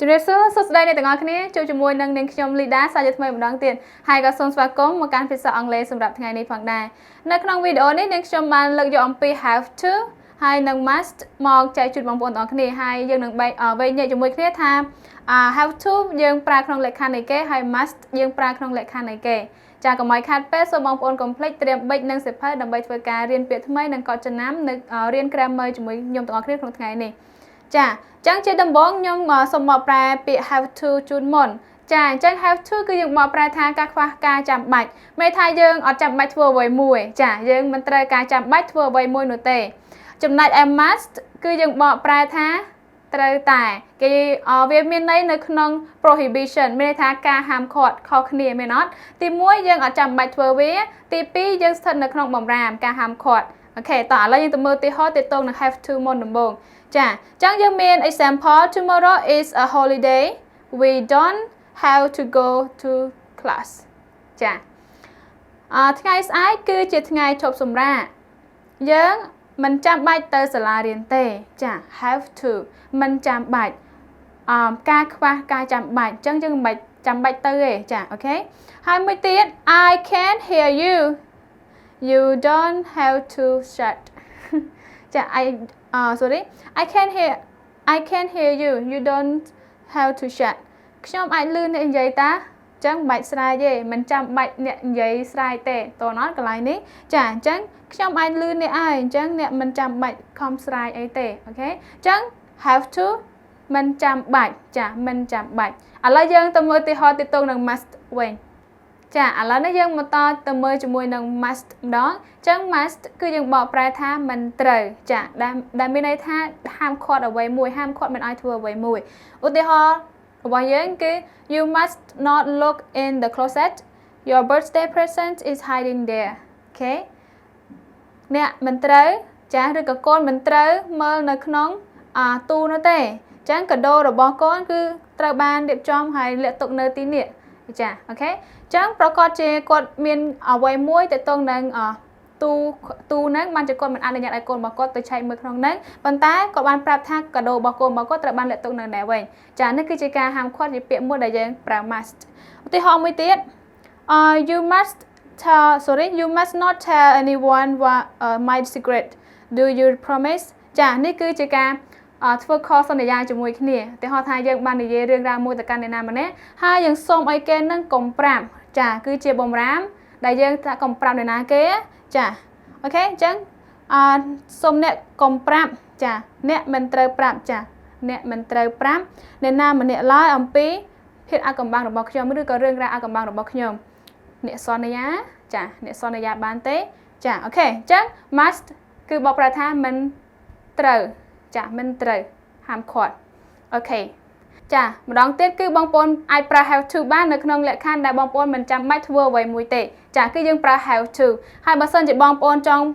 ជំរាបសួរសួស្តីអ្នកទាំងអស់គ្នាជួបជាមួយនឹងនាងខ្ញុំ Lyda សាជាថ្មីម្ដងទៀតហើយក៏សូមស្វាគមន៍មកកាន់ភាសាអង់គ្លេសសម្រាប់ថ្ងៃនេះផងដែរនៅក្នុងវីដេអូនេះនាងខ្ញុំបានលើកយកអំពី have to ហើយនិង must មកចែកជូនបងប្អូនទាំងអស់គ្នាហើយយើងនឹងវែងញែកជាមួយគ្នាថា have to យើងប្រើក្នុងលក្ខខណ្ឌនៃគេហើយ must យើងប្រើក្នុងលក្ខខណ្ឌនៃគេចាកុំឲ្យខាតពេលសូមបងប្អូនកុំភ្លេចត្រៀមប៊ិចនិងសៀវភៅដើម្បីធ្វើការរៀនពាក្យថ្មីនិងកត់ចំណាំនៅរៀន grammar ជាមួយខ្ញុំទាំងអស់គ្នាក្នុងថ្ងៃនេះចាអញ្ចឹងជាដំបូងខ្ញុំសូមមកប្រែពាក្យ have to ជូនមុនចាអញ្ចឹង have to គឺយើងបកប្រែថាការខ្វះការចាំបាច់មានថាយើងអត់ចាំបាច់ធ្វើអ្វីមួយចាយើងមិនត្រូវការចាំបាច់ធ្វើអ្វីមួយនោះទេចំណែក I must គឺយើងបកប្រែថាត្រូវតែគេវាមានន័យនៅក្នុង prohibition មានន័យថាការហាមឃាត់ខុសគ្នាមែនអត់ទី1យើងអត់ចាំបាច់ធ្វើវាទី2យើងស្ថិតនៅក្នុងបម្រាមការហាមឃាត់អូខេតោះឥឡូវយើងទៅមើលឧទាហរណ៍ទាក់ទងនឹង have to មុនដំបូងចាអញ្ចឹងយើងមាន example tomorrow is a holiday we don't have to go to class ចាថ្ងៃស្អែកគឺជាថ្ងៃឈប់សម្រាកយើងមិនចាំបាច់ទៅសាលារៀនទេចា have to មិនចាំបាច់ការខ្វះការចាំបាច់អញ្ចឹងយើងមិនចាំបាច់ទៅទេចាអូខេហើយមួយទៀត I can hear you you don't have to shout ចា I can hear you you don't have to shout ខ្ញុំអាចលឺអ្នកនិយាយតាអញ្ចឹងមិនបាច់ស្រែកទេមិនចាំបាច់អ្នកនិយាយស្រែកទេតើណោះកន្លែងនេះចាអញ្ចឹងខ្ញុំអាចលឺអ្នកហើយអញ្ចឹងអ្នកមិនចាំបាច់ខំស្រែកអីទេអូខេអញ្ចឹង have to មិនចាំបាច់ចាមិនចាំបាច់ឥឡូវយើងទៅមើលឧទាហរណ៍ទាក់ទងនឹង must វិញចាឥឡូវនេះយើងមកតទៅមើលជាមួយនឹង must ម្ដងអញ្ចឹង must គឺយើងបកប្រែថាមិនត្រូវចាដែលមានន័យថាហាមឃាត់អ្វីមួយហាមឃាត់មិនឲ្យធ្វើអ្វីមួយឧទាហរណ៍របស់យើងគឺ you must not look in the closet your birthday present is hiding there អូខេអ្នកមិនត្រូវចាឬក៏កូនមិនត្រូវមើលនៅក្នុងទូនោះទេអញ្ចឹងកាដូរបស់កូនគឺត្រូវបានរៀបចំហើយលាក់ទុកនៅទីនេះចាអូខេអញ្ចឹងប្រកាសជាគាត់មានអ្វីមួយទៅតងនឹងទូហ្នឹងបានជាគាត់មិនអនុញ្ញាតឲ្យកូនរបស់គាត់ទៅឆែកមើលក្នុងហ្នឹងប៉ុន្តែគាត់បានប្រាប់ថាកាដូរបស់កូនរបស់គាត់ត្រូវបានលាក់ទុកនៅណែវិញចានេះគឺជាការហាមឃាត់ជាពាក្យមួយដែលយើងប្រើ must ឧទាហរណ៍មួយទៀតyou must not tell anyone what my secret do you promise ចានេះគឺជាការធ្វើខុសសន្យាជាមួយគ្នាឧទាហរណ៍ថាយើងបាននិយាយរឿងរ៉ាវមួយទៅកាន់អ្នកណាម្នាក់ហើយយើងសូមឲ្យគេនឹងកុំប្រាប់ចាគឺជាបំរាមដែលយើងថាកុំប្រាប់អ្នកណាគេចាអូខេអញ្ចឹងសូមអ្នកកុំប្រាប់ចាអ្នកមិនត្រូវប្រាប់ចាអ្នកមិនត្រូវប្រាប់អ្នកណាម្នាក់ឡើយអំពីភាពអាថ៌កំបាំងរបស់ខ្ញុំឬក៏រឿងរ៉ាវអាថ៌កំបាំងរបស់ខ្ញុំអ្នកសន្យាចាអ្នកសន្យាបានទេចាអូខេអញ្ចឹង must គឺបកប្រែថាមិនត្រូវចាមិនត្រូវហាមឃាត់អូខេចាម្ដងទៀតគឺបងប្អូនអាចប្រើ have to បាននៅក្នុងលក្ខខណ្ឌដែលបងប្អូនមិនចាំបាច់ធ្វើអ្វីមួយទេចាគឺយើងប្រើ have to ហើយបើសិនជាបងប្អូនចង់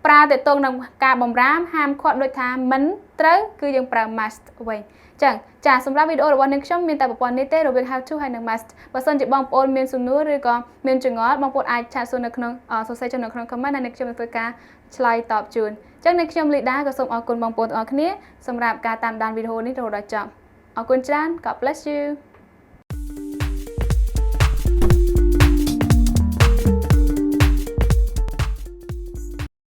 ប្រើទៅតងនឹងការបំរាមហាមឃាត់ដូចថាមិនត្រូវគឺយើងប្រើ must វិញចឹងចាសម្រាប់វីដេអូរបស់នាងខ្ញុំមានតែប្រព័ន្ធនេះទេរវាង have to ហើយនិង must បើសិនជាបងប្អូនមានសំណួរឬក៏មានចម្ងល់បងប្អូនអាចឆាតសួរនៅក្នុងសរសេរចុះនៅក្នុង comment ហើយនាងខ្ញុំនឹងធ្វើការឆ្លើយតបជូនចឹងនាងខ្ញុំ Lyda ក៏សូមអរគុណបងប្អូនទាំងអស់គ្នាសម្រាប់ការតាមដានវីដេអូនេះរហូតដល់ចប់អរគុណច្រើន God bless you